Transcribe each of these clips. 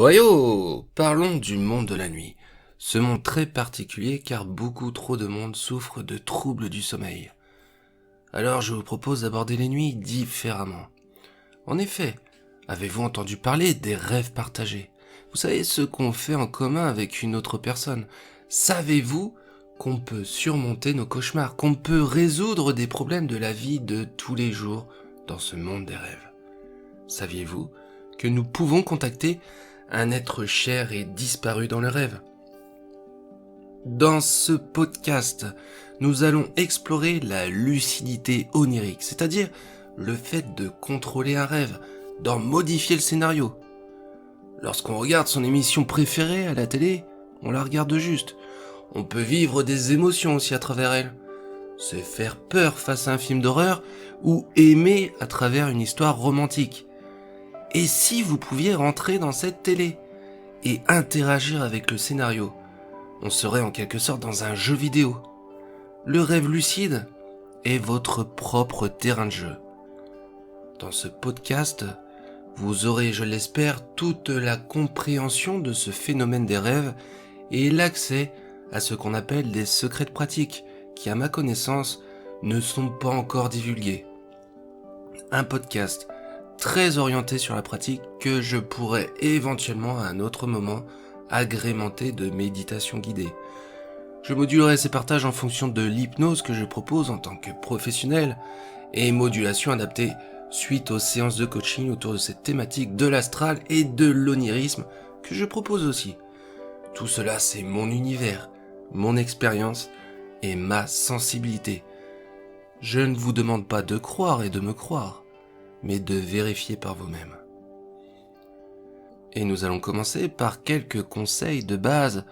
Ohio! Parlons du monde de la nuit. Ce monde très particulier car beaucoup trop de monde souffre de troubles du sommeil. Alors je vous propose d'aborder les nuits différemment. En effet, avez-vous entendu parler des rêves partagés? Vous savez ce qu'on fait en commun avec une autre personne. Savez-vous qu'on peut surmonter nos cauchemars, qu'on peut résoudre des problèmes de la vie de tous les jours dans ce monde des rêves? Saviez-vous que nous pouvons contacter un être cher et disparu dans le rêve? Dans ce podcast, nous allons explorer la lucidité onirique, c'est-à-dire le fait de contrôler un rêve, d'en modifier le scénario. Lorsqu'on regarde son émission préférée à la télé, on la regarde juste. On peut vivre des émotions aussi à travers elle. Se faire peur face à un film d'horreur ou aimer à travers une histoire romantique. Et si vous pouviez rentrer dans cette télé et interagir avec le scénario, on serait en quelque sorte dans un jeu vidéo. Le rêve lucide est votre propre terrain de jeu. Dans ce podcast, vous aurez, je l'espère, toute la compréhension de ce phénomène des rêves et l'accès à ce qu'on appelle des secrets de pratique qui, à ma connaissance, ne sont pas encore divulgués. Un podcast très orienté sur la pratique que je pourrais éventuellement à un autre moment agrémenter de méditation guidée. Je modulerai ces partages en fonction de l'hypnose que je propose en tant que professionnel et modulation adaptée suite aux séances de coaching autour de cette thématique de l'astral et de l'onirisme que je propose aussi. Tout cela, c'est mon univers, mon expérience et ma sensibilité. Je ne vous demande pas de croire et de me croire, mais de vérifier par vous-même. Et nous allons commencer par quelques conseils de base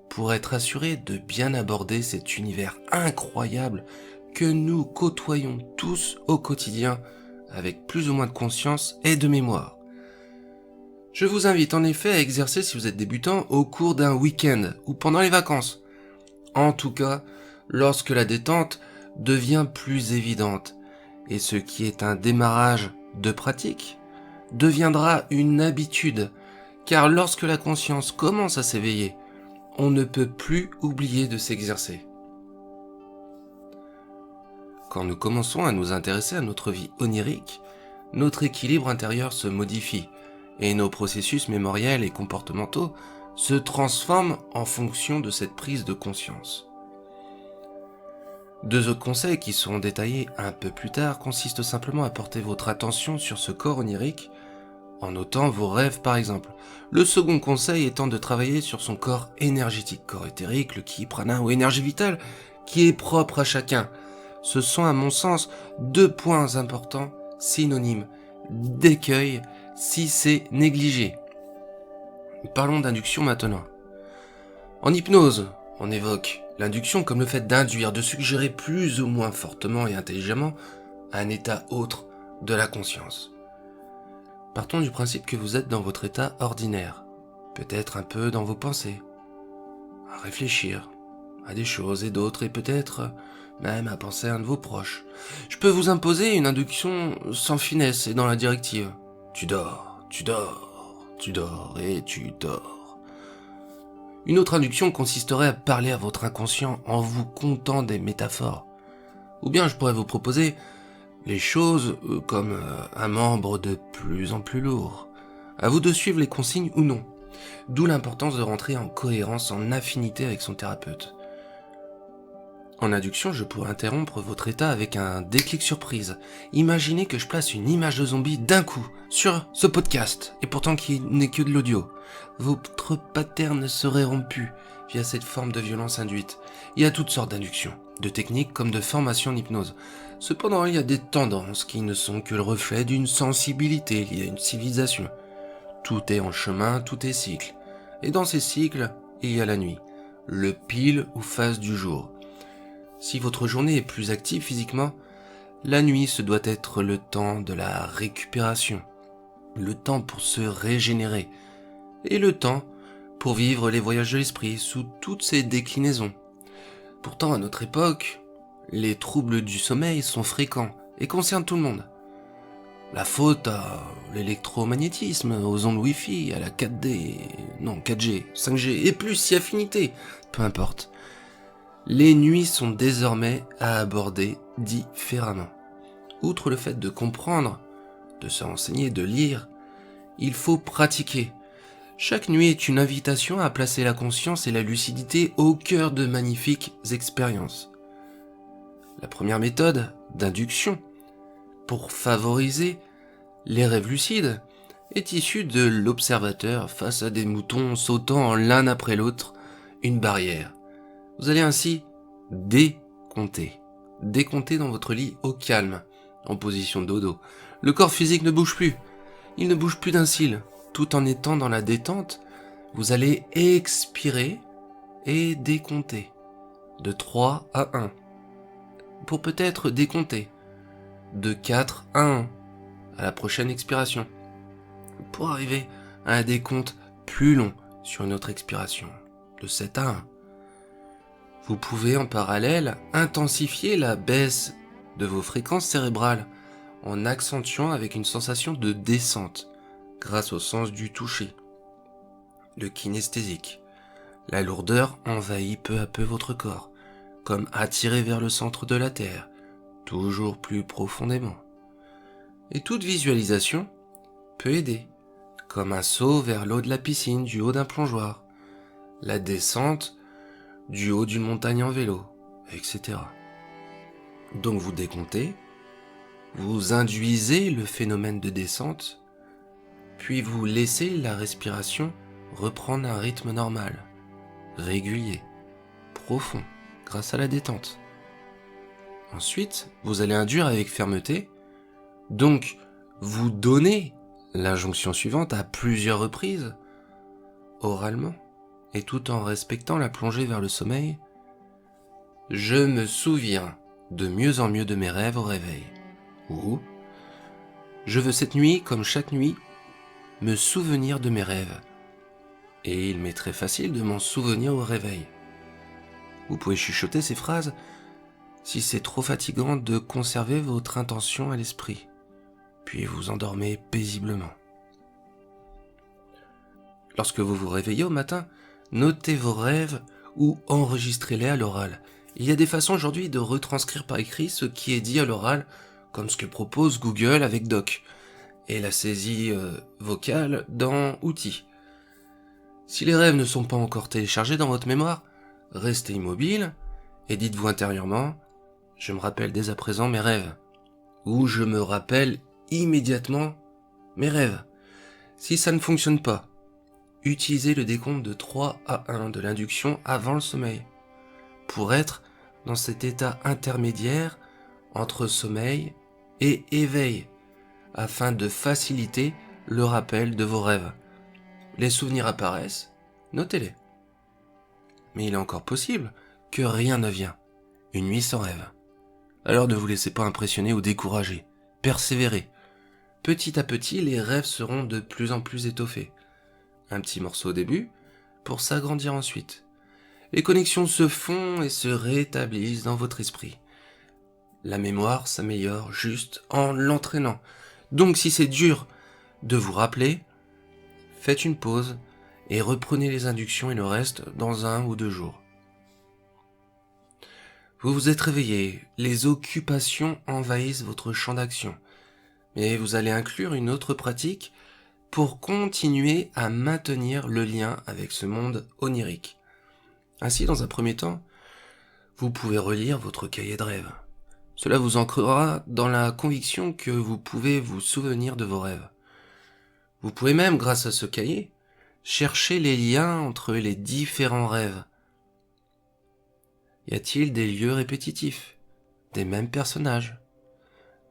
pour être assurés de bien aborder cet univers incroyable que nous côtoyons tous au quotidien avec plus ou moins de conscience et de mémoire. Je vous invite en effet à exercer si vous êtes débutant au cours d'un week-end ou pendant les vacances. En tout cas, lorsque la détente devient plus évidente et ce qui est un démarrage de pratique deviendra une habitude, car lorsque la conscience commence à s'éveiller, on ne peut plus oublier de s'exercer. Quand nous commençons à nous intéresser à notre vie onirique, notre équilibre intérieur se modifie et nos processus mémoriels et comportementaux se transforment en fonction de cette prise de conscience. Deux autres conseils qui seront détaillés un peu plus tard consistent simplement à porter votre attention sur ce corps onirique en notant vos rêves par exemple. Le second conseil étant de travailler sur son corps énergétique, corps éthérique, le ki, prana ou énergie vitale, qui est propre à chacun. Ce sont à mon sens deux points importants, synonymes d'écueil si c'est négligé. Parlons d'induction maintenant. En hypnose, on évoque l'induction comme le fait d'induire, de suggérer plus ou moins fortement et intelligemment un état autre de la conscience. Partons du principe que vous êtes dans votre état ordinaire, peut-être un peu dans vos pensées, à réfléchir à des choses et d'autres, et peut-être même à penser à un de vos proches. Je peux vous imposer une induction sans finesse et dans la directive. Tu dors, tu dors, tu dors et tu dors. Une autre induction consisterait à parler à votre inconscient en vous contant des métaphores. Ou bien je pourrais vous proposer les choses comme un membre de plus en plus lourd. À vous de suivre les consignes ou non. D'où l'importance de rentrer en cohérence, en affinité avec son thérapeute. En induction, je pourrais interrompre votre état avec un déclic surprise. Imaginez que je place une image de zombie d'un coup sur ce podcast, et pourtant qui n'est que de l'audio. Votre pattern serait rompu via cette forme de violence induite. Il y a toutes sortes d'inductions, de techniques comme de formations en hypnose. Cependant, il y a des tendances qui ne sont que le reflet d'une sensibilité liée à une civilisation. Tout est en chemin, tout est cycle. Et dans ces cycles, il y a la nuit, le pile ou face du jour. Si votre journée est plus active physiquement, la nuit se doit être le temps de la récupération, le temps pour se régénérer, et le temps pour vivre les voyages de l'esprit sous toutes ses déclinaisons. Pourtant, à notre époque, les troubles du sommeil sont fréquents et concernent tout le monde. La faute à l'électromagnétisme, aux ondes Wi-Fi, à la 4D, non 4G, 5G et plus si affinité, peu importe. Les nuits sont désormais à aborder différemment. Outre le fait de comprendre, de se renseigner, de lire, il faut pratiquer. Chaque nuit est une invitation à placer la conscience et la lucidité au cœur de magnifiques expériences. La première méthode, d'induction, pour favoriser les rêves lucides, est issue de l'observateur face à des moutons sautant l'un après l'autre une barrière. Vous allez ainsi décompter. Décompter dans votre lit au calme, en position de dodo. Le corps physique ne bouge plus. Il ne bouge plus d'un cil. Tout en étant dans la détente, vous allez expirer et décompter. De 3 à 1. Pour peut-être décompter. De 4 à 1. À la prochaine expiration. Pour arriver à un décompte plus long sur une autre expiration. De 7 à 1. Vous pouvez en parallèle intensifier la baisse de vos fréquences cérébrales en accentuant avec une sensation de descente grâce au sens du toucher, le kinesthésique. La lourdeur envahit peu à peu votre corps, comme attiré vers le centre de la Terre, toujours plus profondément. Et toute visualisation peut aider, comme un saut vers l'eau de la piscine du haut d'un plongeoir, la descente du haut d'une montagne en vélo, etc. Donc vous décomptez, vous induisez le phénomène de descente, puis vous laissez la respiration reprendre un rythme normal, régulier, profond, grâce à la détente. Ensuite, vous allez induire avec fermeté, donc vous donnez l'injonction suivante à plusieurs reprises, oralement, et tout en respectant la plongée vers le sommeil. Je me souviens de mieux en mieux de mes rêves au réveil. Ou je veux cette nuit, comme chaque nuit, me souvenir de mes rêves. Et il m'est très facile de m'en souvenir au réveil. Vous pouvez chuchoter ces phrases si c'est trop fatigant de conserver votre intention à l'esprit, puis vous endormez paisiblement. Lorsque vous vous réveillez au matin, notez vos rêves ou enregistrez-les à l'oral. Il y a des façons aujourd'hui de retranscrire par écrit ce qui est dit à l'oral, comme ce que propose Google avec Doc, et la saisie vocale dans Outils. Si les rêves ne sont pas encore téléchargés dans votre mémoire, restez immobile et dites-vous intérieurement « Je me rappelle dès à présent mes rêves » ou « Je me rappelle immédiatement mes rêves ». Si ça ne fonctionne pas, utilisez le décompte de 3 à 1 de l'induction avant le sommeil, pour être dans cet état intermédiaire entre sommeil et éveil, afin de faciliter le rappel de vos rêves. Les souvenirs apparaissent, notez-les. Mais il est encore possible que rien ne vienne, une nuit sans rêve. Alors ne vous laissez pas impressionner ou décourager, persévérez. Petit à petit, les rêves seront de plus en plus étoffés. Un petit morceau au début, pour s'agrandir ensuite. Les connexions se font et se rétablissent dans votre esprit. La mémoire s'améliore juste en l'entraînant. Donc si c'est dur de vous rappeler, faites une pause et reprenez les inductions et le reste dans 1 ou 2 jours. Vous vous êtes réveillé, les occupations envahissent votre champ d'action, mais vous allez inclure une autre pratique pour continuer à maintenir le lien avec ce monde onirique. Ainsi, dans un premier temps, vous pouvez relire votre cahier de rêves. Cela vous ancrera dans la conviction que vous pouvez vous souvenir de vos rêves. Vous pouvez même, grâce à ce cahier, chercher les liens entre les différents rêves. Y a-t-il des lieux répétitifs, des mêmes personnages?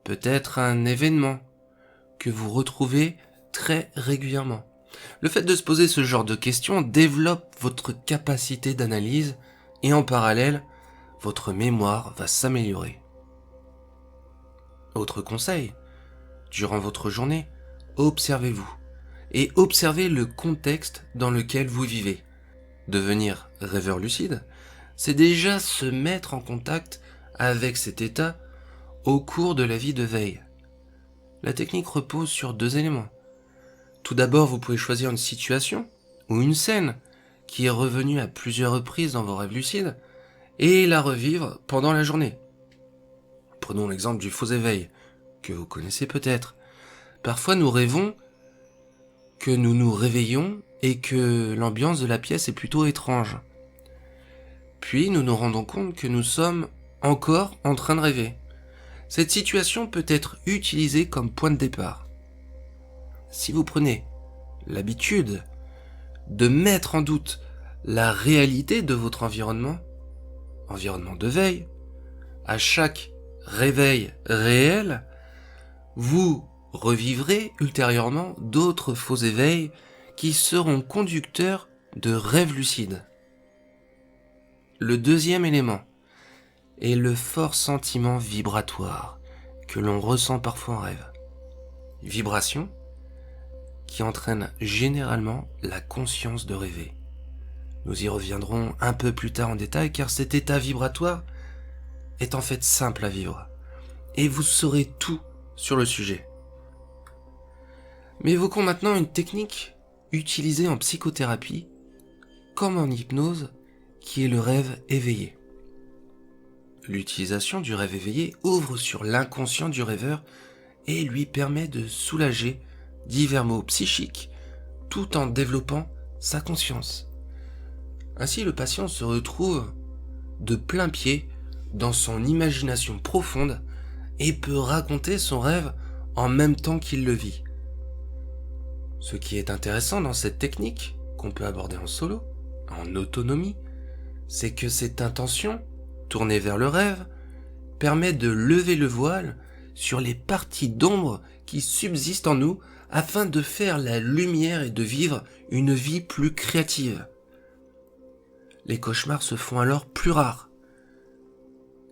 Peut-être un événement que vous retrouvez très régulièrement. Le fait de se poser ce genre de questions développe votre capacité d'analyse et en parallèle, votre mémoire va s'améliorer. Autre conseil, durant votre journée, observez-vous et observez le contexte dans lequel vous vivez. Devenir rêveur lucide, c'est déjà se mettre en contact avec cet état au cours de la vie de veille. La technique repose sur 2 éléments. Tout d'abord, vous pouvez choisir une situation ou une scène qui est revenue à plusieurs reprises dans vos rêves lucides et la revivre pendant la journée. Prenons l'exemple du faux éveil, que vous connaissez peut-être. Parfois, nous rêvons que nous nous réveillons et que l'ambiance de la pièce est plutôt étrange. Puis, nous nous rendons compte que nous sommes encore en train de rêver. Cette situation peut être utilisée comme point de départ. Si vous prenez l'habitude de mettre en doute la réalité de votre environnement de veille, à chaque réveil réel, vous revivrez ultérieurement d'autres faux éveils qui seront conducteurs de rêves lucides. Le deuxième élément est le fort sentiment vibratoire que l'on ressent parfois en rêve. Vibration qui entraîne généralement la conscience de rêver. Nous y reviendrons un peu plus tard en détail car cet état vibratoire est en fait simple à vivre et vous saurez tout sur le sujet. Mais évoquons maintenant une technique utilisée en psychothérapie comme en hypnose qui est le rêve éveillé. L'utilisation du rêve éveillé ouvre sur l'inconscient du rêveur et lui permet de soulager divers maux psychiques tout en développant sa conscience. Ainsi, le patient se retrouve de plein pied dans son imagination profonde et peut raconter son rêve en même temps qu'il le vit. Ce qui est intéressant dans cette technique, qu'on peut aborder en solo, en autonomie, c'est que cette intention, tournée vers le rêve, permet de lever le voile sur les parties d'ombre qui subsistent en nous afin de faire la lumière et de vivre une vie plus créative. Les cauchemars se font alors plus rares.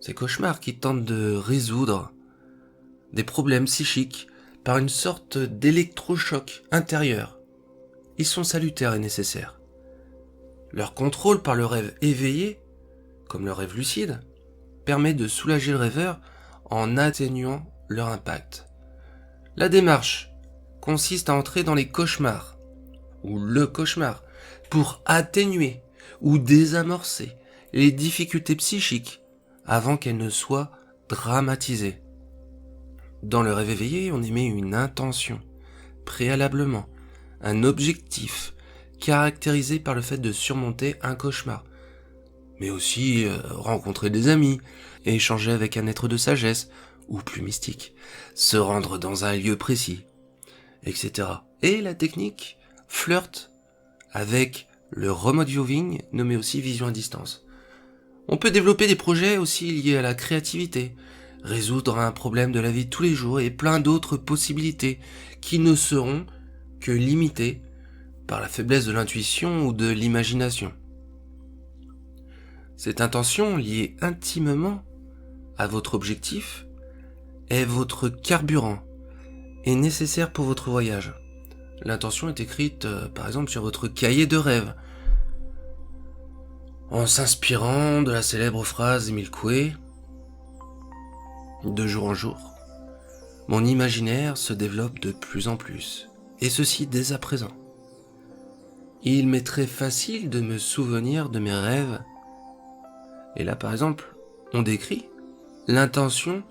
Ces cauchemars qui tentent de résoudre des problèmes psychiques par une sorte d'électrochoc intérieur. Ils sont salutaires et nécessaires. Leur contrôle par le rêve éveillé, comme le rêve lucide, permet de soulager le rêveur en atténuant leur impact. La démarche consiste à entrer dans les cauchemars, ou le cauchemar, pour atténuer ou désamorcer les difficultés psychiques avant qu'elles ne soient dramatisées. Dans le rêve éveillé, on émet une intention, préalablement, un objectif caractérisé par le fait de surmonter un cauchemar, mais aussi rencontrer des amis, échanger avec un être de sagesse, ou plus mystique, se rendre dans un lieu précis, etc. Et la technique flirte avec le remote viewing, nommé aussi vision à distance. On peut développer des projets aussi liés à la créativité, résoudre un problème de la vie de tous les jours et plein d'autres possibilités qui ne seront que limitées par la faiblesse de l'intuition ou de l'imagination. Cette intention, liée intimement à votre objectif, est votre carburant et nécessaire pour votre voyage. L'intention est écrite, par exemple, sur votre cahier de rêve, en s'inspirant de la célèbre phrase d'Émile Coué, de jour en jour, mon imaginaire se développe de plus en plus, et ceci dès à présent. Il m'est très facile de me souvenir de mes rêves. Et là, par exemple, on décrit l'intention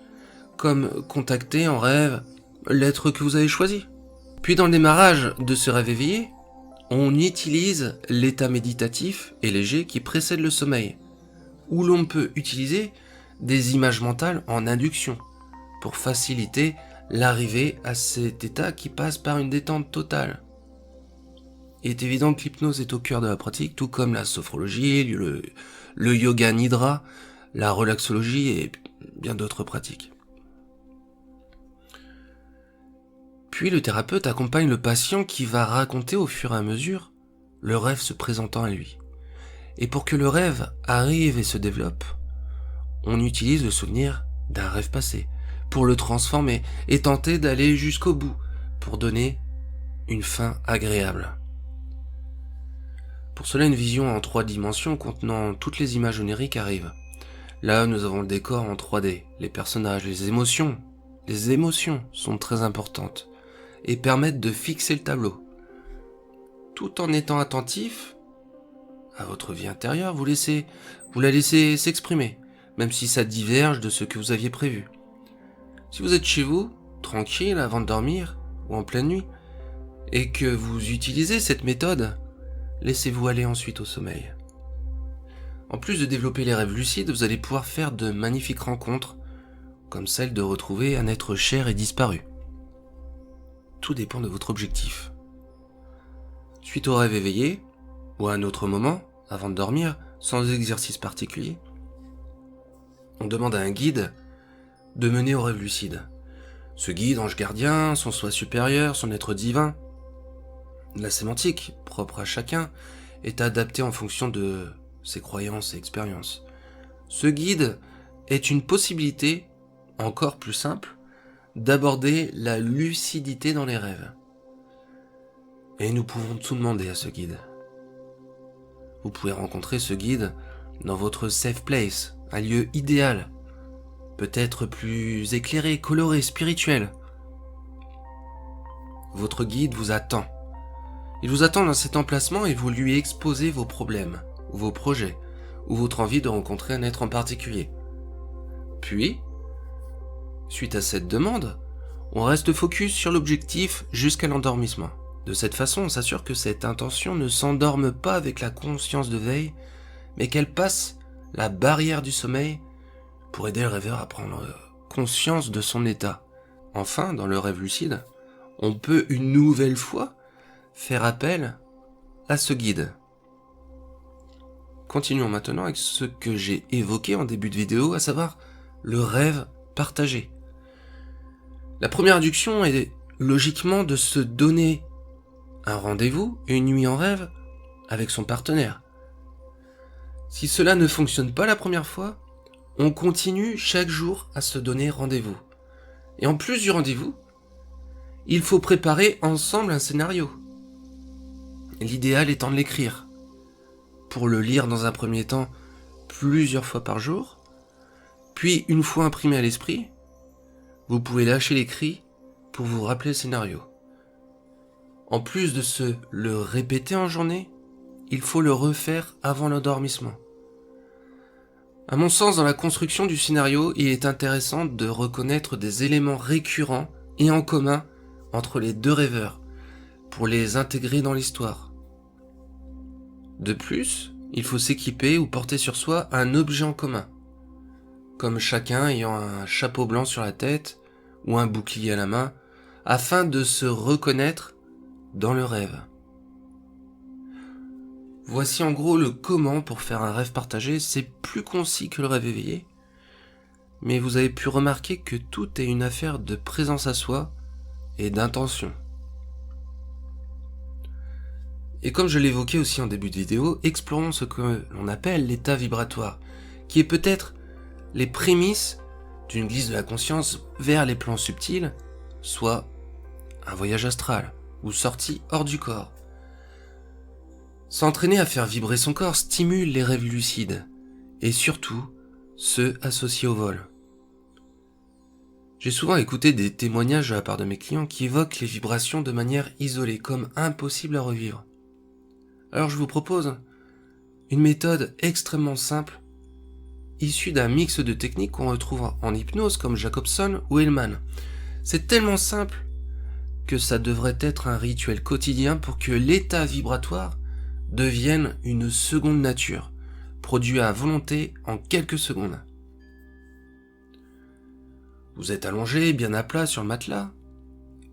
comme contacter en rêve l'être que vous avez choisi. Puis dans le démarrage de ce rêve éveillé, on utilise l'état méditatif et léger qui précède le sommeil, où l'on peut utiliser des images mentales en induction pour faciliter l'arrivée à cet état qui passe par une détente totale. Il est évident que l'hypnose est au cœur de la pratique, tout comme la sophrologie, le yoga nidra, la relaxologie et bien d'autres pratiques. Puis le thérapeute accompagne le patient qui va raconter au fur et à mesure le rêve se présentant à lui. Et pour que le rêve arrive et se développe, on utilise le souvenir d'un rêve passé pour le transformer et tenter d'aller jusqu'au bout pour donner une fin agréable. Pour cela, une vision en 3 dimensions contenant toutes les images oniriques arrive. Là, nous avons le décor en 3D, les personnages, les émotions, les émotions sont très importantes et permettent de fixer le tableau. Tout en étant attentif à votre vie intérieure, vous la laissez s'exprimer, même si ça diverge de ce que vous aviez prévu. Si vous êtes chez vous, tranquille avant de dormir, ou en pleine nuit, et que vous utilisez cette méthode, laissez-vous aller ensuite au sommeil. En plus de développer les rêves lucides, vous allez pouvoir faire de magnifiques rencontres, comme celle de retrouver un être cher et disparu. Tout dépend de votre objectif. Suite au rêve éveillé, ou à un autre moment, avant de dormir, sans exercice particulier, on demande à un guide de mener au rêve lucide. Ce guide, ange gardien, son soi supérieur, son être divin. La sémantique, propre à chacun, est adaptée en fonction de ses croyances et expériences. Ce guide est une possibilité, encore plus simple, d'aborder la lucidité dans les rêves. Et nous pouvons tout demander à ce guide. Vous pouvez rencontrer ce guide dans votre safe place, un lieu idéal, peut-être plus éclairé, coloré, spirituel. Votre guide vous attend. Il vous attend dans cet emplacement et vous lui exposez vos problèmes, ou vos projets, ou votre envie de rencontrer un être en particulier. Puis, suite à cette demande, on reste focus sur l'objectif jusqu'à l'endormissement. De cette façon, on s'assure que cette intention ne s'endorme pas avec la conscience de veille, mais qu'elle passe la barrière du sommeil pour aider le rêveur à prendre conscience de son état. Enfin, dans le rêve lucide, on peut une nouvelle fois faire appel à ce guide. Continuons maintenant avec ce que j'ai évoqué en début de vidéo, à savoir le rêve partagé. La première induction est logiquement de se donner un rendez-vous, une nuit en rêve, avec son partenaire. Si cela ne fonctionne pas la première fois, on continue chaque jour à se donner rendez-vous. Et en plus du rendez-vous, il faut préparer ensemble un scénario. L'idéal étant de l'écrire. Pour le lire dans un premier temps plusieurs fois par jour, puis une fois imprimé à l'esprit, vous pouvez lâcher l'écrit pour vous rappeler le scénario. En plus de le répéter en journée, il faut le refaire avant l'endormissement. À mon sens, dans la construction du scénario, il est intéressant de reconnaître des éléments récurrents et en commun entre les deux rêveurs, pour les intégrer dans l'histoire. De plus, il faut s'équiper ou porter sur soi un objet en commun, comme chacun ayant un chapeau blanc sur la tête ou un bouclier à la main, afin de se reconnaître dans le rêve. Voici en gros le comment pour faire un rêve partagé. C'est plus concis que le rêve éveillé, mais vous avez pu remarquer que tout est une affaire de présence à soi et d'intention. Et comme je l'évoquais aussi en début de vidéo, explorons ce que l'on appelle l'état vibratoire, qui est peut-être les prémices d'une glisse de la conscience vers les plans subtils, soit un voyage astral ou sortie hors du corps. S'entraîner à faire vibrer son corps stimule les rêves lucides, et surtout ceux associés au vol. J'ai souvent écouté des témoignages de la part de mes clients qui évoquent les vibrations de manière isolée, comme impossible à revivre. Alors je vous propose une méthode extrêmement simple, issue d'un mix de techniques qu'on retrouve en hypnose comme Jacobson ou Hellman. C'est tellement simple que ça devrait être un rituel quotidien pour que l'état vibratoire devienne une seconde nature, produit à volonté en quelques secondes. Vous êtes allongé, bien à plat sur le matelas,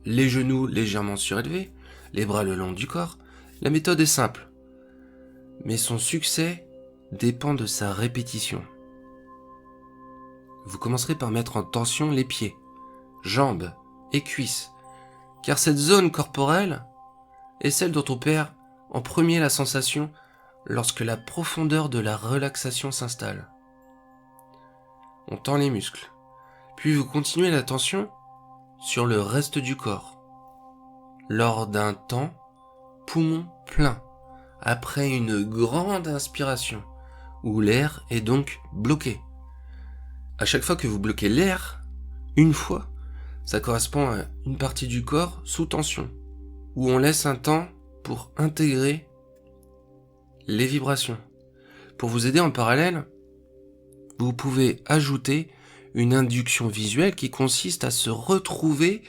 les genoux légèrement surélevés, les bras le long du corps. La méthode est simple, mais son succès dépend de sa répétition. Vous commencerez par mettre en tension les pieds, jambes et cuisses, car cette zone corporelle est celle dont on perd en premier la sensation lorsque la profondeur de la relaxation s'installe. On tend les muscles, puis vous continuez la tension sur le reste du corps. Lors d'un temps, poumon plein, après une grande inspiration, où l'air est donc bloqué. À chaque fois que vous bloquez l'air, une fois, Ça correspond à une partie du corps sous tension, où on laisse un temps pour intégrer les vibrations. Pour vous aider en parallèle, vous pouvez ajouter une induction visuelle qui consiste à se retrouver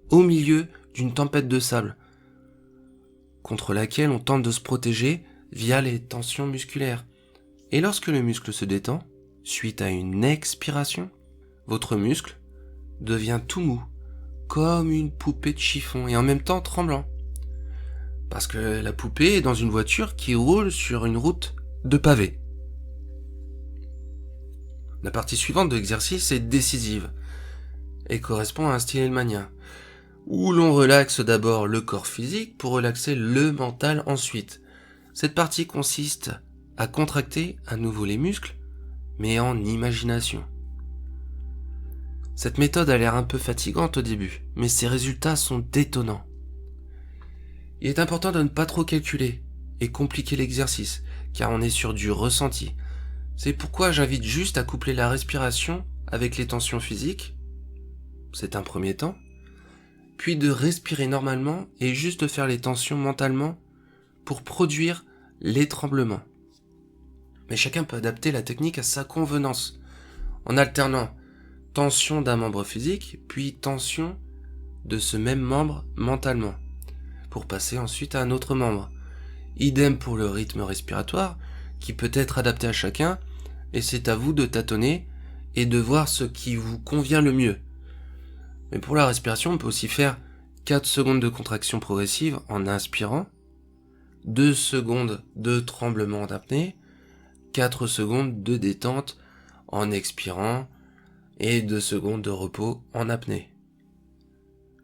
au milieu d'une tempête de sable, contre laquelle on tente de se protéger via les tensions musculaires. Et lorsque le muscle se détend, suite à une expiration, votre muscle devient tout mou, comme une poupée de chiffon, et en même temps tremblant. Parce que la poupée est dans une voiture qui roule sur une route de pavés. La partie suivante de l'exercice est décisive et correspond à un Stylmania, où l'on relaxe d'abord le corps physique pour relaxer le mental ensuite. Cette partie consiste à contracter à nouveau les muscles, mais en imagination. Cette méthode a l'air un peu fatigante au début, mais ses résultats sont détonnants. Il est important de ne pas trop calculer et compliquer l'exercice, car on est sur du ressenti. C'est pourquoi j'invite juste à coupler la respiration avec les tensions physiques, c'est un premier temps, puis de respirer normalement et juste de faire les tensions mentalement pour produire les tremblements. Mais chacun peut adapter la technique à sa convenance, en alternant tension d'un membre physique, puis tension de ce même membre mentalement, pour passer ensuite à un autre membre. Idem pour le rythme respiratoire, qui peut être adapté à chacun, et c'est à vous de tâtonner et de voir ce qui vous convient le mieux. Mais pour la respiration, on peut aussi faire 4 secondes de contraction progressive en inspirant, 2 secondes de tremblement d'apnée, 4 secondes de détente en expirant et 2 secondes de repos en apnée.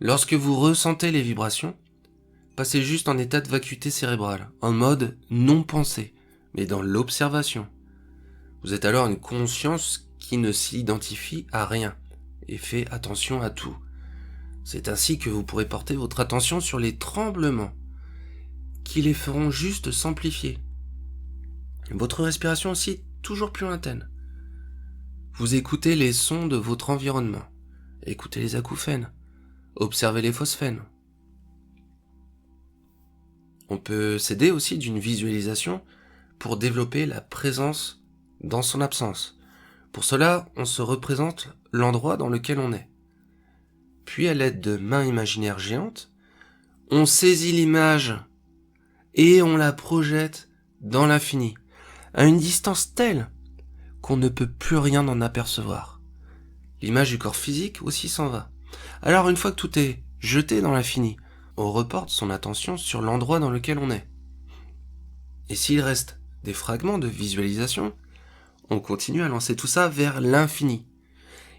Lorsque vous ressentez les vibrations, passez juste en état de vacuité cérébrale, en mode non pensé, mais dans l'observation. Vous êtes alors une conscience qui ne s'identifie à rien et fait attention à tout. C'est ainsi que vous pourrez porter votre attention sur les tremblements, qui les feront juste s'amplifier. Votre respiration aussi toujours plus lointaine. Vous écoutez les sons de votre environnement, écoutez les acouphènes, observez les phosphènes. On peut s'aider aussi d'une visualisation pour développer la présence dans son absence. Pour cela, on se représente l'endroit dans lequel on est. Puis à l'aide de mains imaginaires géantes, on saisit l'image et on la projette dans l'infini, à une distance telle qu'on ne peut plus rien en apercevoir. L'image du corps physique aussi s'en va. Alors une fois que tout est jeté dans l'infini, on reporte son attention sur l'endroit dans lequel on est. Et s'il reste des fragments de visualisation, on continue à lancer tout ça vers l'infini.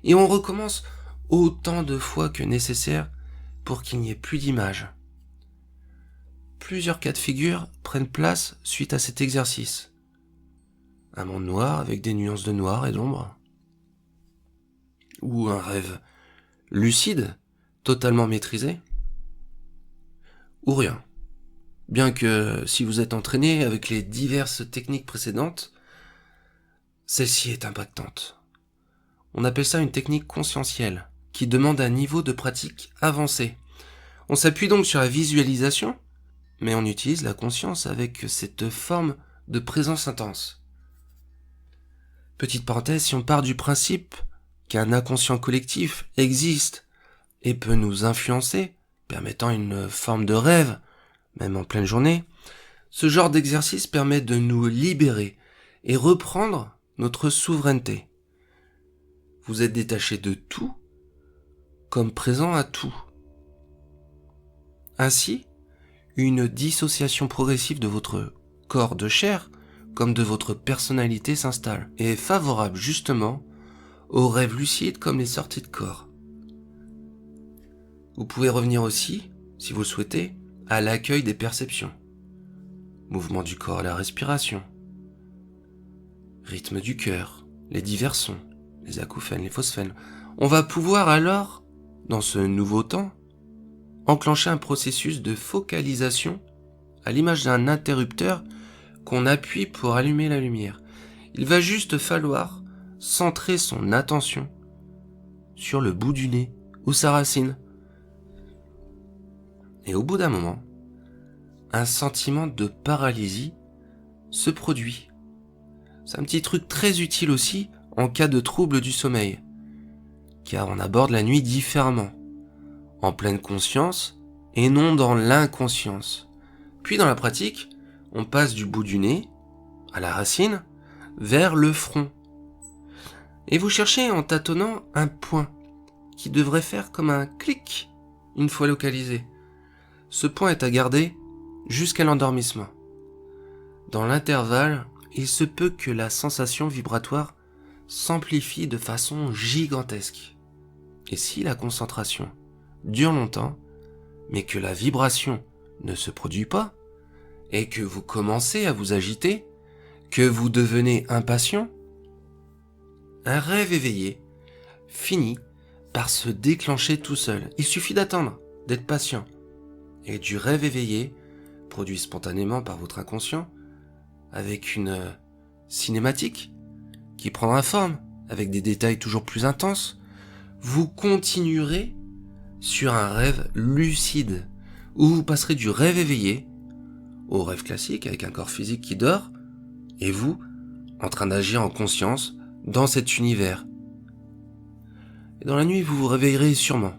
Et on recommence autant de fois que nécessaire pour qu'il n'y ait plus d'image. Plusieurs cas de figure prennent place suite à cet exercice. Un monde noir avec des nuances de noir et d'ombre. Ou un rêve lucide, totalement maîtrisé. Ou rien. Bien que si vous êtes entraîné avec les diverses techniques précédentes, celle-ci est impactante. On appelle ça une technique conscientielle, qui demande un niveau de pratique avancé. On s'appuie donc sur la visualisation, mais on utilise la conscience avec cette forme de présence intense. Petite parenthèse, si on part du principe qu'un inconscient collectif existe et peut nous influencer, permettant une forme de rêve, même en pleine journée, ce genre d'exercice permet de nous libérer et reprendre notre souveraineté. Vous êtes détaché de tout, comme présent à tout. Ainsi, une dissociation progressive de votre corps de chair, comme de votre personnalité s'installe, et est favorable justement aux rêves lucides comme les sorties de corps. Vous pouvez revenir aussi, si vous le souhaitez, à l'accueil des perceptions. Mouvement du corps à la respiration, rythme du cœur, les divers sons, les acouphènes, les phosphènes. On va pouvoir alors, dans ce nouveau temps, enclencher un processus de focalisation à l'image d'un interrupteur qu'on appuie pour allumer la lumière. Il va juste falloir centrer son attention sur le bout du nez ou sa racine. Et au bout d'un moment, un sentiment de paralysie se produit. C'est un petit truc très utile aussi en cas de trouble du sommeil, car on aborde la nuit différemment, en pleine conscience et non dans l'inconscience. Puis dans la pratique, on passe du bout du nez, à la racine, vers le front. Et vous cherchez en tâtonnant un point qui devrait faire comme un clic une fois localisé. Ce point est à garder jusqu'à l'endormissement. Dans l'intervalle, il se peut que la sensation vibratoire s'amplifie de façon gigantesque. Et si la concentration dure longtemps, mais que la vibration ne se produit pas, et que vous commencez à vous agiter, que vous devenez impatient, un rêve éveillé finit par se déclencher tout seul. Il suffit d'attendre, d'être patient. Et du rêve éveillé, produit spontanément par votre inconscient, avec une cinématique qui prendra forme, avec des détails toujours plus intenses, vous continuerez sur un rêve lucide, où vous passerez du rêve éveillé au rêve classique avec un corps physique qui dort, et vous, en train d'agir en conscience dans cet univers. Et dans la nuit, vous vous réveillerez sûrement.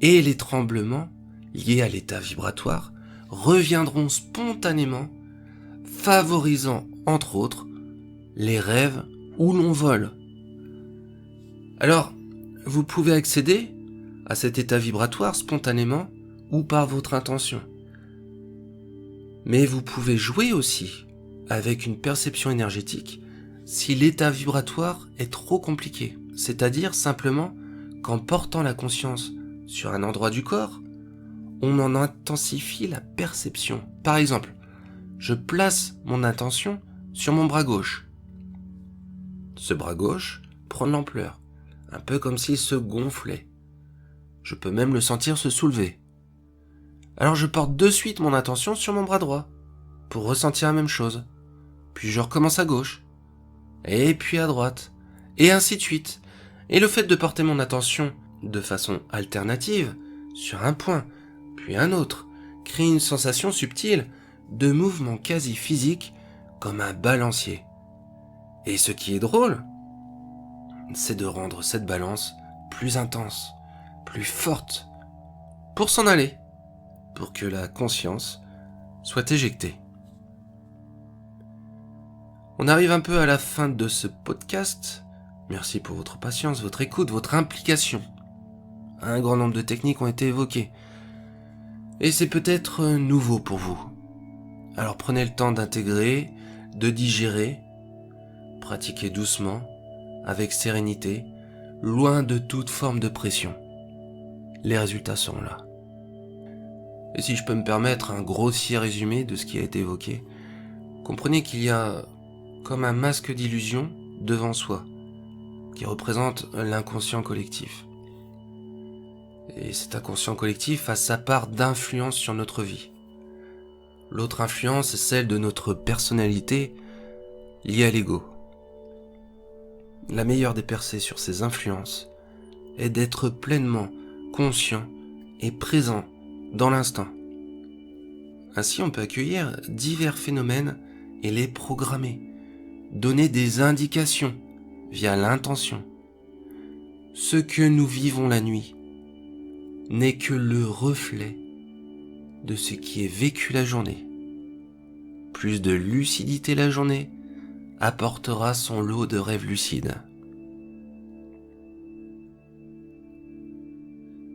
Et les tremblements liés à l'état vibratoire reviendront spontanément, favorisant, entre autres, les rêves où l'on vole. Alors, vous pouvez accéder à cet état vibratoire spontanément ou par votre intention. Mais vous pouvez jouer aussi avec une perception énergétique si l'état vibratoire est trop compliqué. C'est-à-dire simplement qu'en portant la conscience sur un endroit du corps, on en intensifie la perception. Par exemple, je place mon attention sur mon bras gauche. Ce bras gauche prend de l'ampleur, un peu comme s'il se gonflait. Je peux même le sentir se soulever. Alors je porte de suite mon attention sur mon bras droit, pour ressentir la même chose. Puis je recommence à gauche, et puis à droite, et ainsi de suite. Et le fait de porter mon attention de façon alternative sur un point, puis un autre, crée une sensation subtile de mouvement quasi physique comme un balancier. Et ce qui est drôle, c'est de rendre cette balance plus intense, plus forte, pour s'en aller, pour que la conscience soit éjectée. On arrive un peu à la fin de ce podcast. Merci pour votre patience, votre écoute, votre implication. Un grand nombre de techniques ont été évoquées. Et c'est peut-être nouveau pour vous. Alors prenez le temps d'intégrer, de digérer, pratiquez doucement, avec sérénité, loin de toute forme de pression. Les résultats sont là. Et si je peux me permettre un grossier résumé de ce qui a été évoqué, comprenez qu'il y a comme un masque d'illusion devant soi, qui représente l'inconscient collectif. Et cet inconscient collectif a sa part d'influence sur notre vie. L'autre influence est celle de notre personnalité liée à l'ego. La meilleure des percées sur ces influences est d'être pleinement conscient et présent dans l'instant. Ainsi, on peut accueillir divers phénomènes et les programmer, donner des indications via l'intention. Ce que nous vivons la nuit n'est que le reflet de ce qui est vécu la journée. Plus de lucidité la journée apportera son lot de rêves lucides.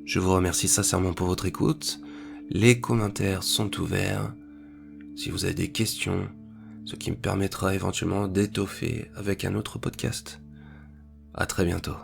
Je vous remercie sincèrement pour votre écoute. Les commentaires sont ouverts. Si vous avez des questions, ce qui me permettra éventuellement d'étoffer avec un autre podcast. À très bientôt.